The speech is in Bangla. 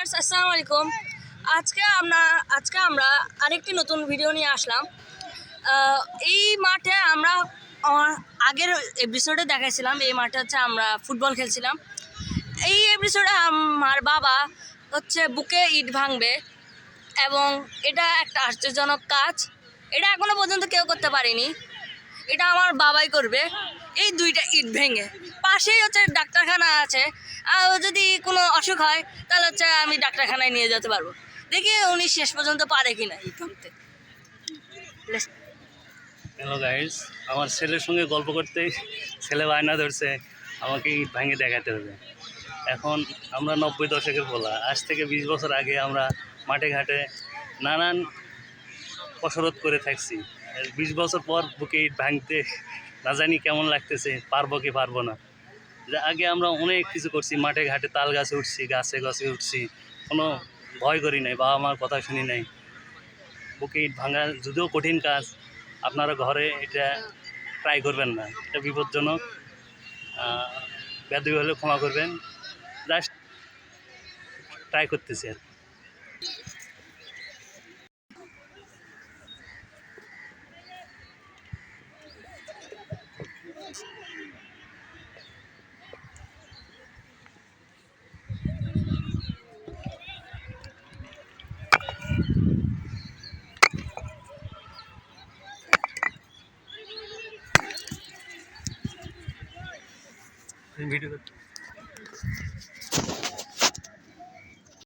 ভিউয়ার্স আসসালামু আলাইকুম। আজকে আমরা আরেকটি নতুন ভিডিও নিয়ে আসলাম। এই মাঠে আমরা আগের এপিসোডে দেখাইছিলাম, এই মাঠে হচ্ছে আমরা ফুটবল খেলছিলাম। এই এপিসোডে আমার বাবা হচ্ছে বুকে ইট ভাঙবে এবং এটা একটা আশ্চর্যজনক কাজ। এটা এখনো পর্যন্ত কেউ করতে পারেনি, এটা আমার বাবাই করবে। এই দুইটা ইট ভেঙে পাশেই হচ্ছে ডাক্তারখানা আছে, আর যদি কোনো অসুখ হয় তাহলে হচ্ছে আমি ডাক্তারখানায় নিয়ে যেতে পারবো। দেখি উনি শেষ পর্যন্ত পারে কিনা ইট ভাঙতে। হ্যালো গাইস, আমার ছেলের সঙ্গে গল্প করতেই ছেলে বায়না ধরছে আমাকে ইট ভাঙে দেখাতে হবে। এখন আমরা 90 দশকের বলা, আজ থেকে 20 বছর আগে আমরা মাঠে ঘাটে নানান কসরত করে থাকছি। 20 বছর পর বুকে ইট ভাঙতে না জানি কেমন লাগতেছে, পারবো কি পারবো না। আগে আমরা অনেক কিছু করছি, মাঠে ঘাটে তাল গাছে উঠছি, গাছে গাছে উঠছি, কোনো ভয় করি নাই, বাবা মার কথা শুনি নাই। বুকে ইট ভাঙা যদিও কঠিন কাজ, আপনারা ঘরে এটা ট্রাই করবেন না, এটা বিপজ্জনক। ব্যাধি হলে ক্ষমা করবেন, জাস্ট ট্রাই করতেছি আর ভিডিও করতে।